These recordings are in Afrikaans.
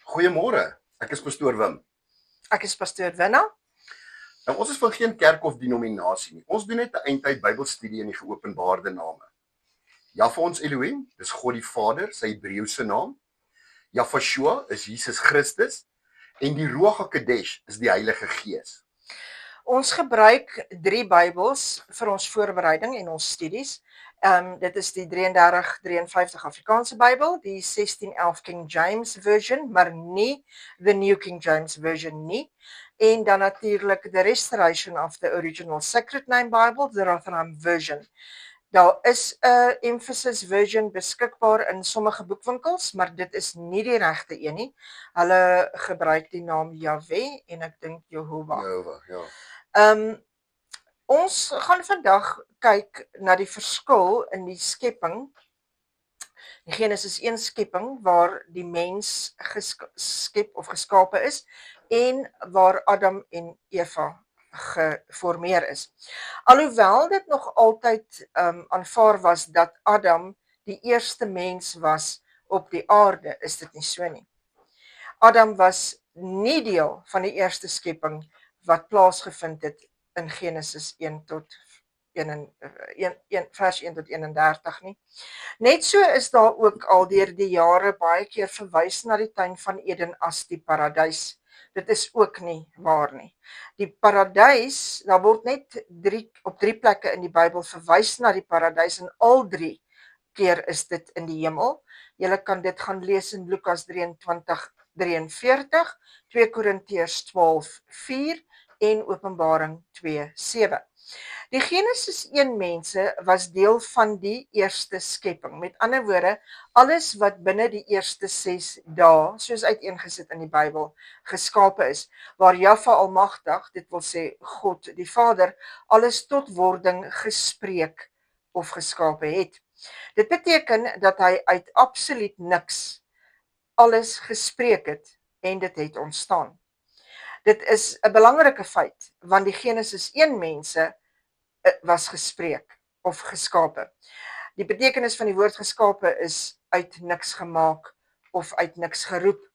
Goeiemôre, ek is pastoor Wim. Ek is pastoor Winna. Nou, ons is van geen kerk of denominasie nie. Ons doen net 'n eindtyd Bybelstudie in die geopenbaarde name. Jahwe ons Elohim, dis God die Vader, sy Hebreëse naam. Jahweshua is Jesus Christus en die Ruach HaKodesh is die Heilige Gees. Ons gebruik 3 Bybels vir ons voorbereiding en ons studies. Dit is die 33-53 Afrikaanse Bybel, die 1611 King James Version, maar nie the New King James Version nie. En dan natuurlik the Restoration of the Original Sacred Name Bible, the Rotherham Version. Daar is 'n Emphasis Version beskikbaar in sommige boekwinkels, maar dit is nie die regte een nie. Hulle gebruik die naam Jahwe en ek dink Jehovah. Ja. Ons gaan vandag kyk na die verskil in die skepping. Die Genesis 1 skepping waar die mens geskep of geskape is en waar Adam en Eva geformeer is. Alhoewel dit nog altyd aanvaar was dat Adam die eerste mens was op die aarde, is dit nie so nie. Adam was nie deel van die eerste skepping wat plaasgevind het in Genesis 1 tot vers 1 tot 31 nie. Net so is daar ook al deur die jare baie keer verwys na die tuin van Eden as die paradys. Dit is ook nie waar nie. Die paradys, daar word net op 3 plekke in die Bybel verwys na die paradys en al 3 keer is dit in die hemel. Julle kan dit gaan lees in Lukas 23:43, 2 Korintiërs 12:4 en Openbaring 2:7. Die Genesis 1 mense was deel van die eerste skepping. Met ander woorde, alles wat binne die eerste 6 dae, soos uiteengesit in die Bybel, geskape is, waar Jahwe Almagtig, dit wil sê God die Vader, alles tot wording gespreek of geskape het. Dit beteken dat hy uit absoluut niks alles gespreek het en dit het ontstaan. Dit is 'n belangrike feit, want die Genesis 1 mense was gespreek of geskape. Die betekenis van die woord geskape is uit niks gemaak of uit niks geroep.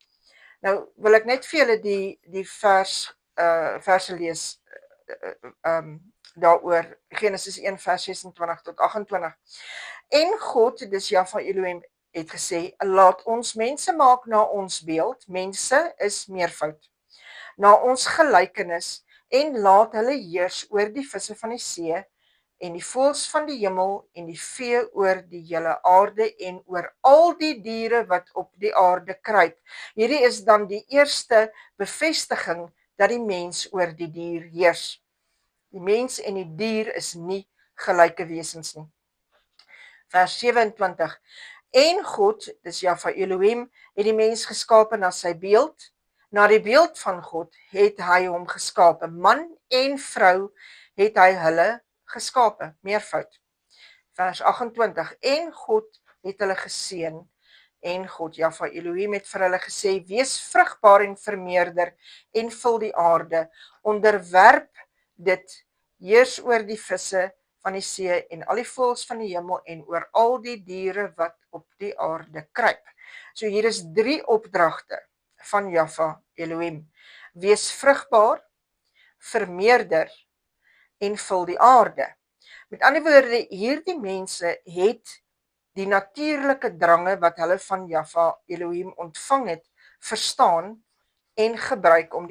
Nou wil ek net vir julle die verse lees daaroor, Genesis 1 vers 26 tot 28. En God, dis Jahwe Elohim, het gesê, laat ons mense maak na ons beeld, mense is meervoud, na ons gelykenis, en laat hulle heers oor die visse van die see, en die voëls van die hemel, en die vee oor die hele aarde, en oor al die diere wat op die aarde kruip. Hierdie is dan die eerste bevestiging dat die mens oor die dier heers. Die mens en die dier is nie gelyke wesens nie. Vers 27. En God, dis Jahwe Elohim, het die mens geskape na sy beeld. Na die beeld van God het hy hom geskape. Man en vrou het hy hulle geskape, meervoud. Vers 28. En God het hulle geseën. En God, Jahwe Elohim, het vir hulle gesê, wees vrugbaar en vermeerder en vul die aarde. Onderwerp dit, heers oor die visse van die see en al die voëls van die hemel en oor al die diere wat op die aarde kruip. So hier is 3 opdragte van Jahwe Elohim. Wees vrugbaar, vermeerder en vul die aarde. Met ander woorde, hierdie mense het die natuurlike drange wat hulle van Jahwe Elohim ontvang het, verstaan en gebruik om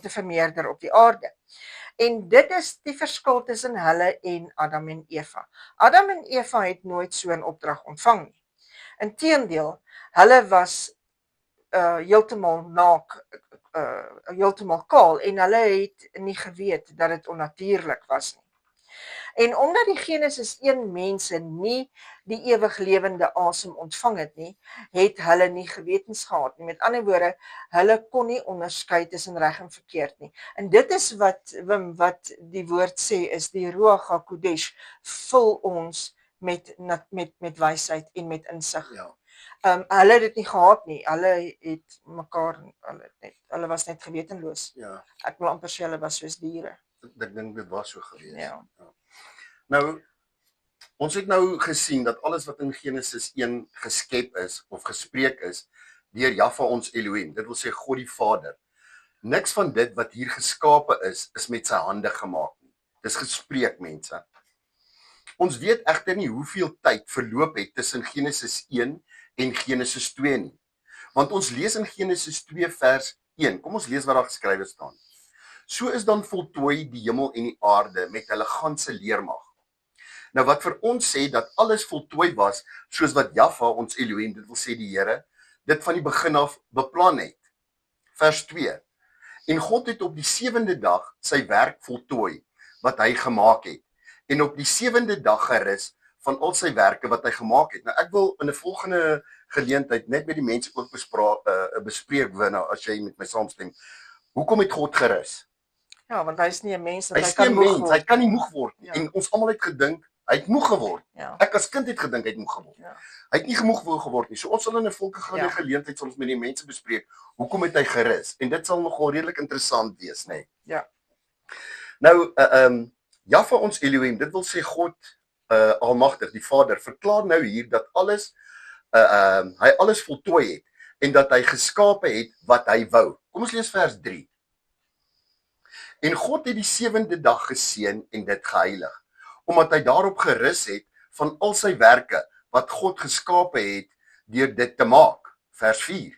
te vermeerder op die aarde. En dit is die verskil tussen hulle en Adam en Eva. Adam en Eva het nooit so 'n opdrag ontvang nie. Inteendeel, hulle was heeltemal naak, heeltemal kaal en hulle het nie geweet dat dit onnatuurlik was nie. En omdat die Genesis 1 mense nie die ewig lewende asem ontvang het nie, het hulle nie gewetens gehad nie. Met ander woorde, hulle kon nie onderskei tussen reg en verkeerd nie. En dit is wat die woord sê, is die Ruach HaKodesh vul ons met wysheid en met insig. Ja. Hulle het dit nie gehad nie. Hulle het mekaar, hulle was net gewetenloos. Ja. Ek wil amper sê hulle was soos diere. Ek dink dit was so gewees. Ja. Nou, ons het nou gesien dat alles wat in Genesis 1 geskep is of gespreek is deur Jahwe ons Elohim, dit wil sê God die Vader. Niks van dit wat hier geskape is met sy hande gemaak nie. Dis gespreek, mense. Ons weet egter nie hoeveel tyd verloop het tussen Genesis 1 en Genesis 2 nie. Want ons lees in Genesis 2 vers 1, kom ons lees wat daar geskrywe staan. So is dan voltooi die hemel en die aarde met hulle ganse leermag. Nou wat vir ons sê dat alles voltooi was, soos wat Jahwe ons Elohim, dit wil sê die Here, dit van die begin af beplan het. Vers 2. En God het op die 7de dag sy werk voltooi, wat hy gemaak het, en op die 7de dag gerus van al sy werke wat hy gemaak het. Nou ek wil in 'n volgende geleentheid net met die mense ook bespreek, as jy met my saamstem. Hoekom het God gerus? Ja, want hy is nie 'n mens dat Hy hy is nie kan 'n moeg mens, word. hy kan nie moeg word nie. Ja. En ons almal het gedink, hy het moeg geword. Ja. Ek as kind het gedink hy het moeg geword. Ja. Hy het nie gemoeg geword nie. So ons sal in 'n volgende geleentheid sal ons met die mense bespreek, hoekom het hy gerus? En dit sal nogal redelik interessant wees, nê? Nee. Ja. Nou, Jahwe ons Elohim, dit wil sê God Almagtig, die Vader, verklaar nou hier dat alles hy alles voltooi het en dat hy geskape het wat hy wou. Kom ons lees vers 3. En God het die 7de dag geseën en dit geheilig, omdat hy daarop gerus het van al sy werke wat God geskape het deur dit te maak. Vers 4.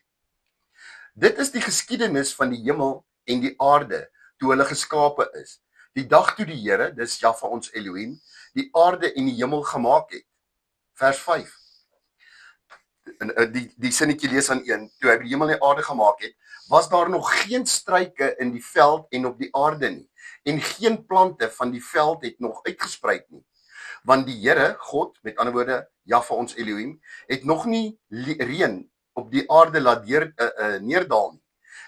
Dit is die geskiedenis van die hemel en die aarde toe hulle geskape is. Die dag toe die Here, dis Jahwe ons Elohim, die aarde en die hemel gemaak het. Vers 5. Die sinnetjie lees aan 1. Toe hy die hemel en die aarde gemaak het, was daar nog geen struike in die veld en op die aarde nie, en geen plante van die veld het nog uitgesprei nie. Want die Here, God, met ander woorde, Jahwe ons Elohim, het nog nie reën op die aarde laat neerdal nie.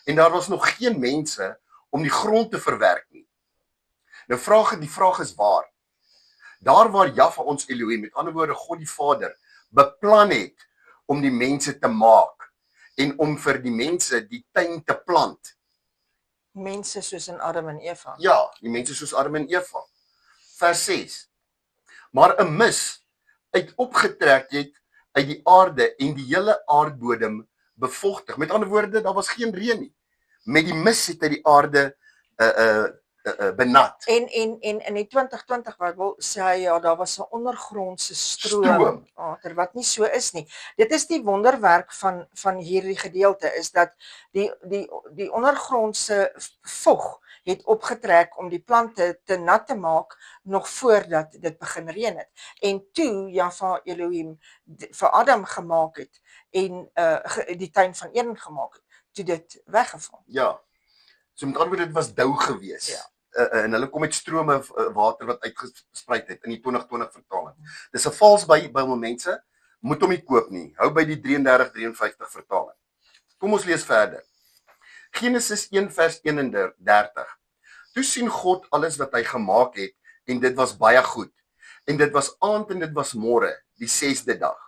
En daar was nog geen mense om die grond te verwerk nie. Nou die vraag is waar? Daar waar Jahwe ons Elohim, met ander woorde God die Vader, beplan het om die mense te maak en om vir die mense die tuin te plant. Mense soos in Adam en Eva. Ja, die mense soos Adam en Eva. Vers 6. Maar 'n mis uit opgetrek het uit die aarde en die hele aardbodem bevochtig. Met ander woorde, daar was geen reën nie. Met die mis het hy die aarde benat. En in die 2020 Bybel sê hy ja, daar was 'n ondergrondse stroom water wat nie so is nie. Dit is die wonderwerk van hierdie gedeelte is dat die ondergrondse vog het opgetrek om die plante te nat te maak nog voordat dit begin reën het. En toe Jahwe Elohim vir Adam gemaak het en die tuin van Eden gemaak het, toe dit weggeval. Ja. So met ander woorde, dit was dou gewees. Ja. En hulle kom met strome water wat uitgesprei het in die 2020 vertaling. Dis 'n vals Bybel, mense, moet hom nie koop nie. Hou by die 33-53 vertaling. Kom ons lees verder. Genesis 1 vers 31. Toe sien God alles wat hy gemaak het en dit was baie goed. En dit was aand en dit was môre, die 6de dag.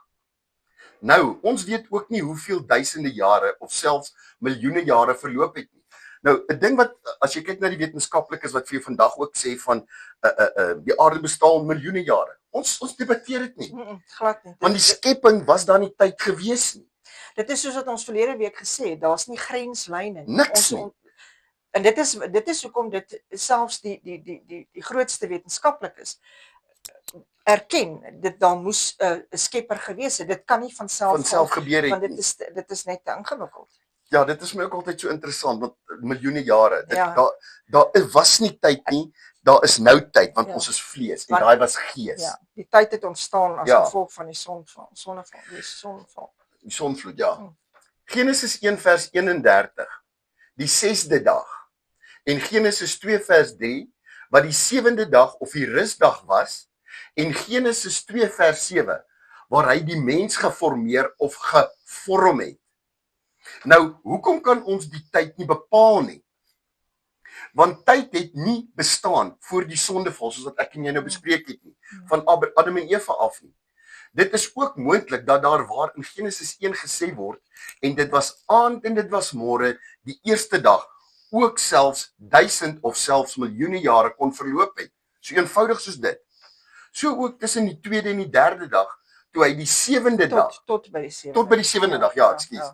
Nou, ons weet ook nie hoeveel duisende jare of selfs miljoene jare verloop het nie. Nou, 'n ding wat, as jy kyk na die wetenskaplikes wat vir jou vandag ook sê van die aarde bestaan miljoene jare. Ons debatteer dit nie. Glad nie. Want die skepping was daar nie tyd gewees nie. Dit is soos wat ons verlede week gesê het, daar's nie grenslyne nie. Niks nie. En dit is hoekom dit selfs die grootste wetenskaplikes erken, daar moes 'n skepper gewees het. Dit kan nie van self gebeur het want nie. dit is net te ingewikkeld. Ja, dit is my ook altyd so interessant, want miljoene jare, Ja. daar was nie tyd nie, daar is nou tyd, want Ja. ons is vlees, en Want- daai was gees, Ja, die tyd het ontstaan as Ja. gevolg van die sonneval. die sonvloed, ja. Genesis 1 vers 31, die 6de dag, en Genesis 2 vers 3, wat die 7de dag of die rusdag was, en Genesis 2 vers 7, waar hy die mens geformeer of gevorm het. Nou, hoekom kan ons die tyd nie bepaal nie? Want tyd het nie bestaan voor die sondeval, soos wat ek en jy nou bespreek het nie, van Adam en Eva af nie. Dit is ook moontlik dat daar waar in Genesis 1 gesê word, en dit was aand en dit was môre, die eerste dag, ook selfs 1000 of selfs miljoene jare kon verloop het. So eenvoudig soos dit. So ook tussen die 2de en die 3de dag, toe hy die 7de dag, Tot by die 7de. tot by die 7de dag, ja, ekskuus.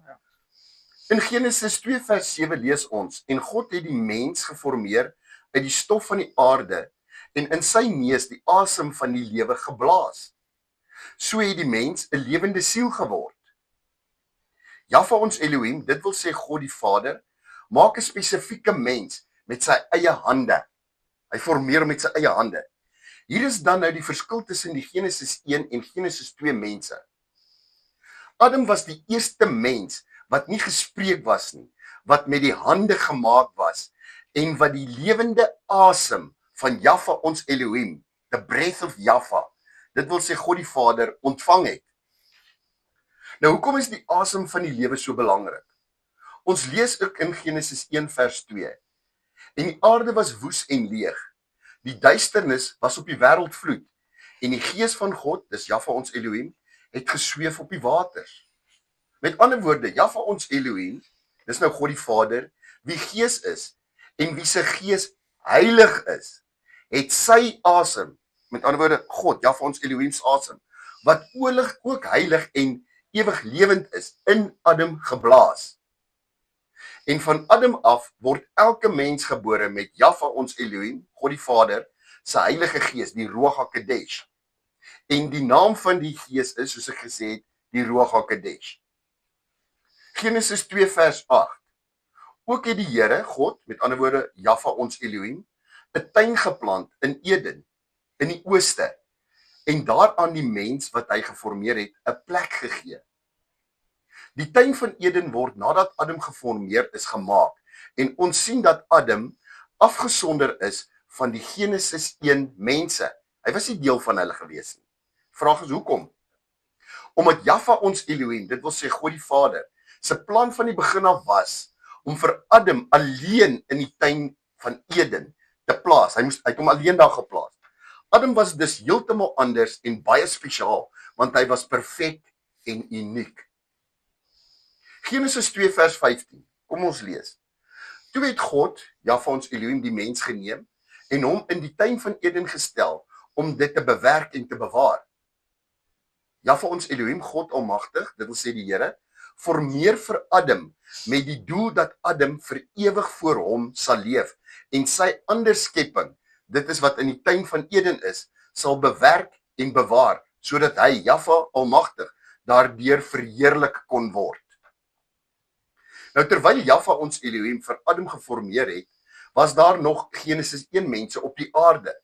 In Genesis 2 vers 7 lees ons, en God het die mens geformeer uit die stof van die aarde en in sy neus die asem van die lewe geblaas. So het die mens 'n lewende siel geword. Jahwe ons Elohim, dit wil sê God die Vader, maak 'n spesifieke mens met sy eie hande. Hy formeer met sy eie hande. Hier is dan nou die verskil tussen die Genesis 1 en Genesis 2 mense. Adam was die eerste mens wat nie gespreek was nie, wat met die hande gemaak was en wat die lewende asem van Jahwe ons Elohim, the breath of Jahwe, dit wil sê God die Vader, ontvang het. Nou, hoekom is die asem van die lewe so belangrik? Ons lees ook in Genesis 1 vers 2. En die aarde was woes en leeg. Die duisternis was op die wêreld vloed. En die gees van God, dis Jahwe ons Elohim, het gesweef op die waters. Met ander woorde, Jahwe ons Elohim, dis nou God die Vader, wie gees is, en wie se gees heilig is, het sy asem, met ander woorde, God, Jahwe ons Elohim se asem, wat ook heilig en ewig lewend is, in Adam geblaas. En van Adam af word elke mens gebore met Jahwe ons Elohim, God die Vader, sy heilige gees, die Ruach HaKodesh. En die naam van die gees is, soos ek gesê het, die Ruach HaKodesh. Genesis 2 vers 8. Ook het die Here, God, met ander woorde, Jahwe ons Elohim, 'n tuin geplant in Eden, in die ooste, en daaraan die mens wat hy geformeer het, 'n plek gegee. Die tuin van Eden word nadat Adam geformeer is gemaak, en ons sien dat Adam afgesonder is van die Genesis 1 mense. Hy was nie deel van hulle gewees nie. Vraag is hoekom? Omdat Jahwe ons Elohim, dit wil sê God die Vader, sy plan van die begin af was om vir Adam alleen in die tuin van Eden te plaas. Hy het hom alleen daar geplaas. Adam was dus heeltemal anders en baie spesiaal, want hy was perfek en uniek. Genesis 2 vers 15, kom ons lees. Toe het God, Jahwe ons Elohim, die mens geneem en hom in die tuin van Eden gestel om dit te bewerk en te bewaar. Jahwe ons Elohim, God almagtig, dit wil sê die Here, formeer vir Adam met die doel dat Adam vir ewig voor hom sal leef en sy ander skepping, dit is wat in die tuin van Eden is, sal bewerk en bewaar, sodat hy, Jahwe almagtig, daardeur verheerlik kon word. Nou terwyl Jahwe ons Elohim vir Adam geformeer het, was daar nog Genesis 1 mense op die aarde.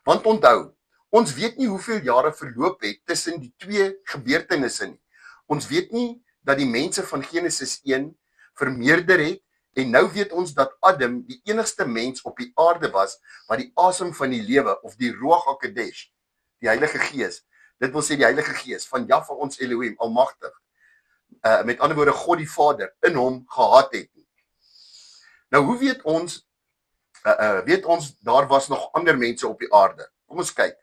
Want onthou, ons weet nie hoeveel jare verloop het tussen die twee gebeurtenisse nie. Ons weet nie dat die mense van Genesis 1 vermeerder het, en nou weet ons dat Adam die enigste mens op die aarde was, wat die asem van die lewe, of die Ruach HaKodesh, die Heilige Gees, dit wil sê die Heilige Gees, van Jahwe ons Elohim, almagtig, met ander woorde God die Vader, in hom gehad het. Nou hoe weet ons, daar was nog ander mense op die aarde? Kom ons kyk.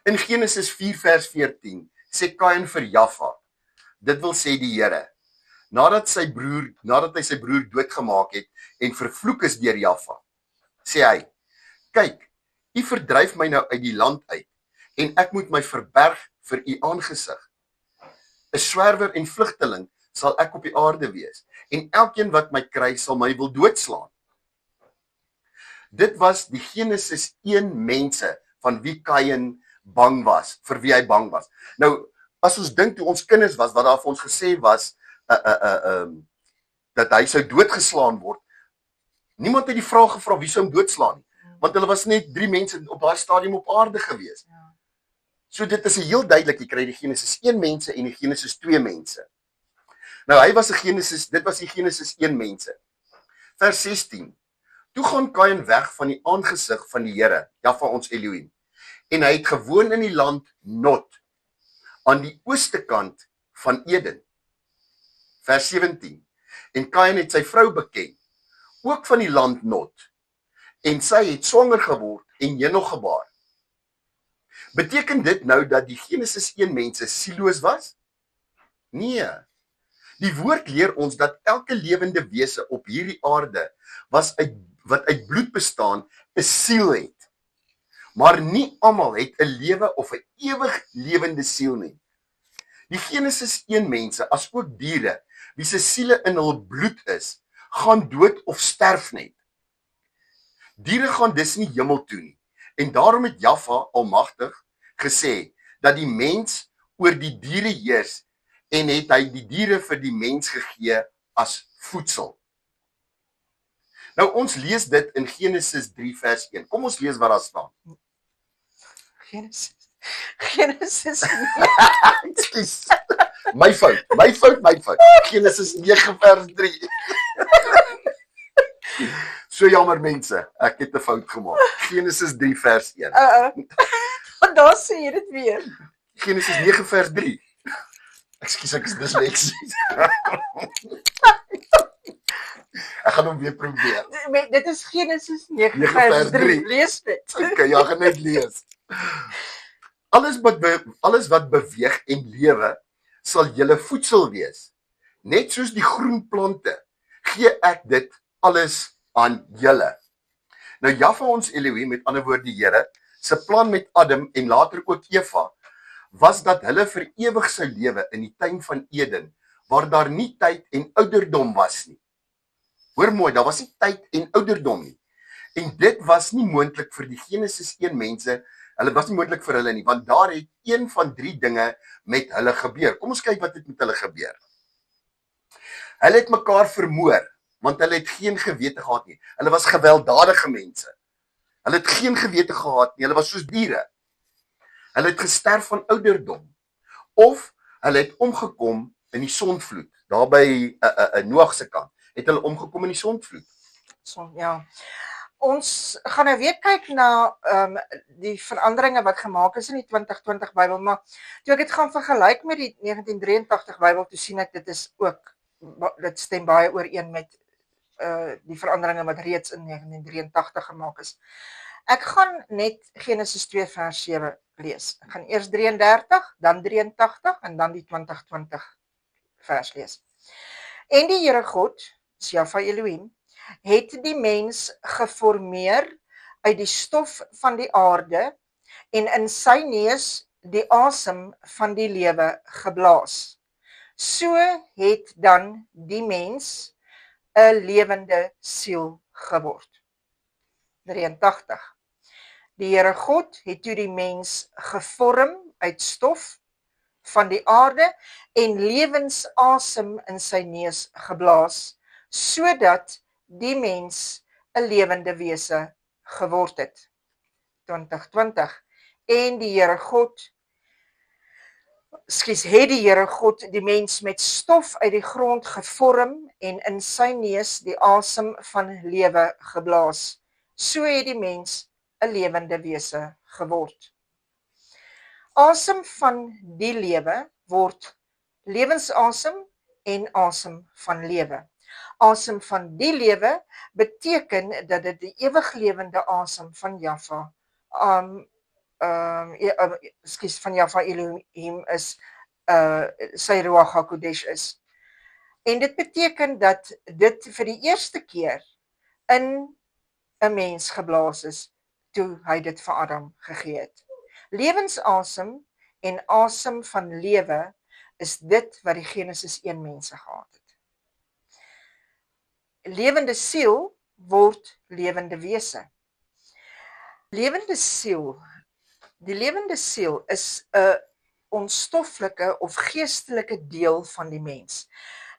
In Genesis 4 vers 14, sê Kain vir Jahwe, dit wil sê die Here, nadat hy sy broer doodgemaak het en vervloek is deur Jahwe, sê hy, kyk, u verdryf my nou uit die land uit en ek moet my verberg vir u aangesig. 'n Swerwer en vlugteling sal ek op die aarde wees en elkeen wat my kry sal my wil doodslaan. Dit was die Genesis 1 mense van wie Kain bang was, vir wie hy bang was. Nou, as ons dink toe ons kinders was, wat daar vir ons gesê was, dat hy sou doodgeslaan word, niemand het die vraag gevra wie sou hom doodslaan, want hulle was net 3 mense op daai stadium op aarde gewees. So dit is heel duidelik, jy kry die Genesis 1 mense en die Genesis 2 mense. Nou dit was die Genesis 1 mense. Vers 16, toe gaan Kain weg van die aangesig van die Here, Jahwe ons Elohim, en hy het gewoon in die land Nod, aan die ooste kant van Eden. Vers 17, en Kain het sy vrou beken, ook van die land Nod, en sy het swanger geword en Henog gebaar. Beteken dit nou dat die Genesis 1 mense siloos was? Nee. Die woord leer ons dat elke lewende wese op hierdie aarde wat uit bloed bestaan, 'n siel het. Maar nie almal het 'n lewe of 'n ewig lewende siel nie. Die Genesis 1 mense, as ook diere, wie se siele in hul bloed is, gaan dood of sterf net. Diere gaan dus nie hemel toe nie. En daarom het Jahwe Almagtig gesê, dat die mens oor die diere heers, en het hy die diere vir die mens gegee as voedsel. Nou ons lees dit in Genesis 3 vers 1. Kom ons lees wat daar staan. Genesis. Ekskuus. My fout. Genesis 9 vers 3. So jammer mense, ek het 'n fout gemaak. Genesis 3 vers 1. Daar sê jy dit weer. Genesis 9 vers 3. Ekskuus, ek is disleksies. Ek gaan hom weer probeer. Dit is Genesis 9 vers 3. Lees dit. Okay, ja, gaan net lees. Alles wat beweeg en lewe, sal julle voedsel wees. Net soos die groen plante, gee ek dit alles aan julle. Nou Jahwe ons Elohim, met ander woorde die Here, se plan met Adam en later ook Eva, was dat hulle vir ewig sou lewe in die tuin van Eden, waar daar nie tyd en ouderdom was nie. Hoor mooi, daar was nie tyd en ouderdom nie. En dit was nie moontlik vir die Genesis 1 mense, hulle was nie moontlik vir hulle nie, want daar het een van 3 dinge met hulle gebeur. Kom ons kyk wat het met hulle gebeur. Hulle het mekaar vermoor, want hulle het geen gewete gehad nie. Hulle was gewelddadige mense. Hulle het geen gewete gehad nie, hulle was soos diere. Hulle het gesterf van ouderdom, of hulle het omgekom in die sondvloed, daar by Noag se kant, het hulle omgekom in die sondvloed. So, ja. Ons gaan nou weer kyk na die veranderinge wat gemaak is in die 2020 Bybel, maar toe ek dit gaan vergelyk met die 1983 Bybel, toe sien ek dit stem baie ooreen met die veranderinge wat reeds in 1983 gemaak is. Ek gaan net Genesis 2 vers 7 lees. Ek gaan eers 33, dan 83 en dan die 2020 vers lees. En die Here God, Jahwe Elohim, het die mens geformeer uit die stof van die aarde en in sy neus die asem van die lewe geblaas. So het dan die mens 'n lewende siel geword. 83. Die Here God het toe die mens gevorm uit stof van die aarde en lewensasem in sy neus geblaas, sodat die mens 'n lewende wese geword het. 2020. En die Here God het die Here God die mens met stof uit die grond gevorm en in sy neus die asem van lewe geblaas. So het die mens 'n lewende wese geword. Asem van die lewe word lewensasem en asem van lewe. Asem van die lewe beteken dat dit die ewig lewende asem van Jahwe van Jahwe Elohim is, sy Ruach HaKodesh is. En dit beteken dat dit vir die eerste keer in 'n mens geblaas is, toe hy dit vir Adam gegee het. Lewensasem en asem van lewe is dit wat die Genesis 1 mense gehad het. Lewende siel word lewende wese. Lewende siel, die lewende siel is 'n onstoffelike of geestelike deel van die mens.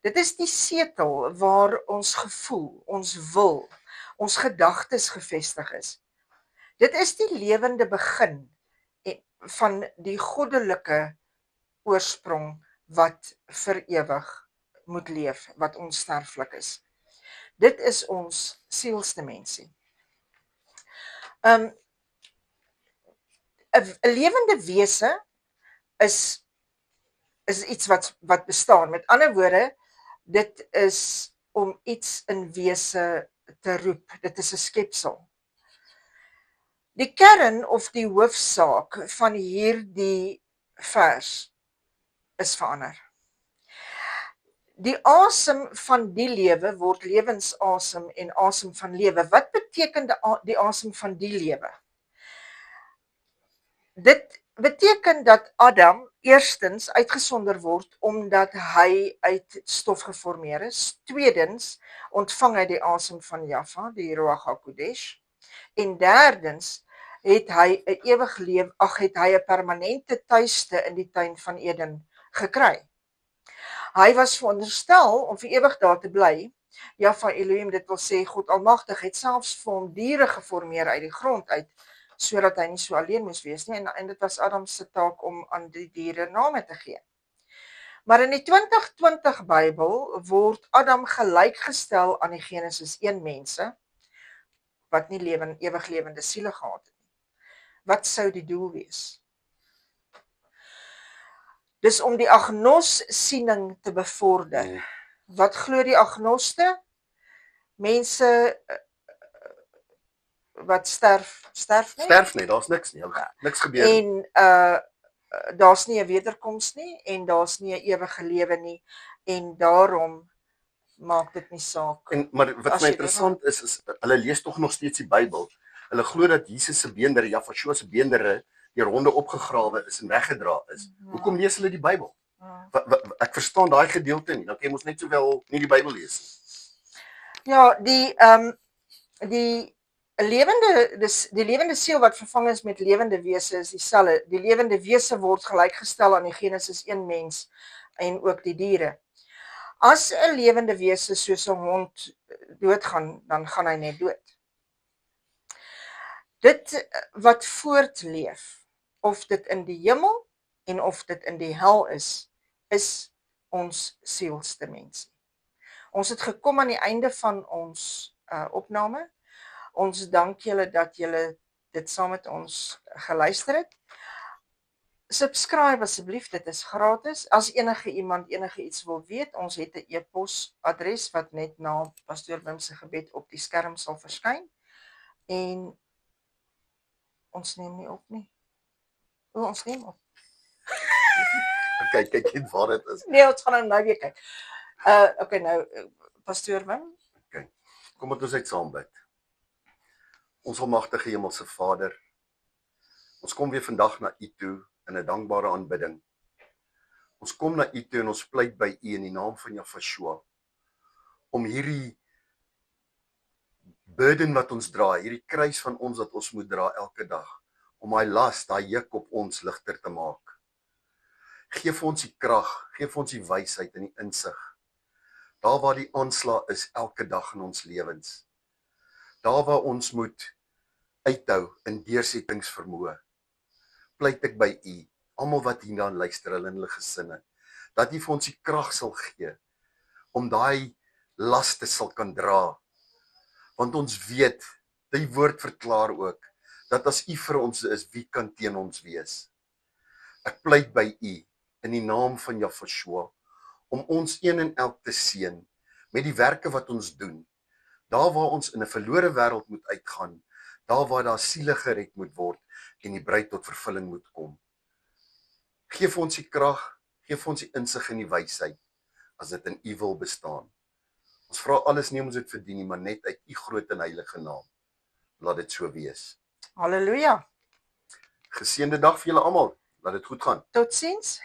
Dit is die setel waar ons gevoel, ons wil, ons gedagtes gevestig is. Dit is die lewende begin van die goddelike oorsprong wat vir ewig moet leef, wat onsterflik is. Dit is ons sielsdimensie. 'n lewende wese is iets wat bestaan. Met ander woorde, dit is om iets in wese te roep. Dit is 'n skepsel. Die kern of die hoofsaak van hierdie vers is verander. Die asem van die lewe word lewensasem en asem van lewe. Wat beteken die asem van die lewe? Dit beteken dat Adam eerstens uitgesonder word omdat hy uit stof geformeer is. Tweedens ontvang hy die asem van Jahwe, die Ruach HaKodesh. En derdens het hy 'n ewig lewe, het hy 'n permanente tuiste in die tuin van Eden gekry. Hy was veronderstel om vir ewig daar te bly. Jahwe Elohim, dit wil sê God Almagtig, het selfs vir hom diere geformeer uit die grond uit, sodat hy nie so alleen moes wees nie, en dit was Adam se taak om aan die diere name te gee. Maar in die 2020 Bybel word Adam gelykgestel aan die Genesis 1 mense, wat nie ewig lewende siele gehad het nie. Wat sou die doel wees? Dis om die agnos-siening te bevorder. Wat glo die agnoste? Mense wat sterf nie? Sterf nie, daar's niks nie, niks gebeur nie. En daar's nie 'n wederkoms nie, en daar's nie 'n ewige lewe nie, en daarom maak dit nie saak. Maar wat my interessant is hulle lees tog nog steeds die Bybel. Hulle glo dat Jesus se beendere, Yahshua se beendere, die ronde opgegrawe is en weggedra is. Hoekom lees hulle die Bybel? Ek verstaan daai gedeelte nie. Dan kan jy mos net sowel nie die Bybel lees nie. Ja, die lewende siel wat vervang is met lewende wese is dieselfde. Die lewende wese word gelykgestel aan die Genesis 1 mens en ook die diere. As 'n lewende wese soos 'n hond doodgaan, dan gaan hy net dood. Dit wat voortleef, of dit in die hemel en of dit in die hel is ons sielsdimensie. Ons het gekom aan die einde van ons opname. Ons dank julle dat julle dit saam met ons geluister het. Subscribe asseblief, dit is gratis. As iemand enige iets wil weet, ons het 'n e-posadres wat net na Pastoor Wim se gebed op die skerm sal verskyn. En ons neem nie op nie. Ons neem op. Kyk net waar dit is. Nee, ons gaan nou weer kyk. Okay, nou, Pastoor Wim. Okay. Kom ons uit saam bid. Ons almagtige Hemelse Vader, ons kom weer vandag na U toe in 'n dankbare aanbidding. Ons kom na U toe en ons pleit by U in die naam van Yahshua om hierdie burden wat ons dra, hierdie kruis van ons wat ons moet dra elke dag, om daai las, daai juk op ons ligter te maak. Geef ons die krag, geef ons die wysheid en die insig. Daar waar die aanslag is elke dag in ons lewens. Daar waar ons moet uithou in deursettingsvermoë. Pleit ek by U, almal wat hierna luister, hulle in hulle gesinne, dat U vir ons die krag sal gee om daai laste sal kan dra. Want ons weet, die woord verklaar ook, dat as U vir ons is, wie kan teen ons wees? Ek pleit by U in die naam van Yahshua om ons een en elk te seën met die werke wat ons doen. Daar waar ons in 'n verlore wêreld moet uitgaan, daar waar daar siele gered moet word en die bruid tot vervulling moet kom. Geef ons die krag, geef ons die insig en die wysheid as dit in U wil bestaan. Ons vra alles nie om ons dit verdien nie, maar net uit U groot en heilige naam. Laat dit so wees. Halleluja. Geseënde dag vir julle almal. Laat dit goed gaan. Totsiens.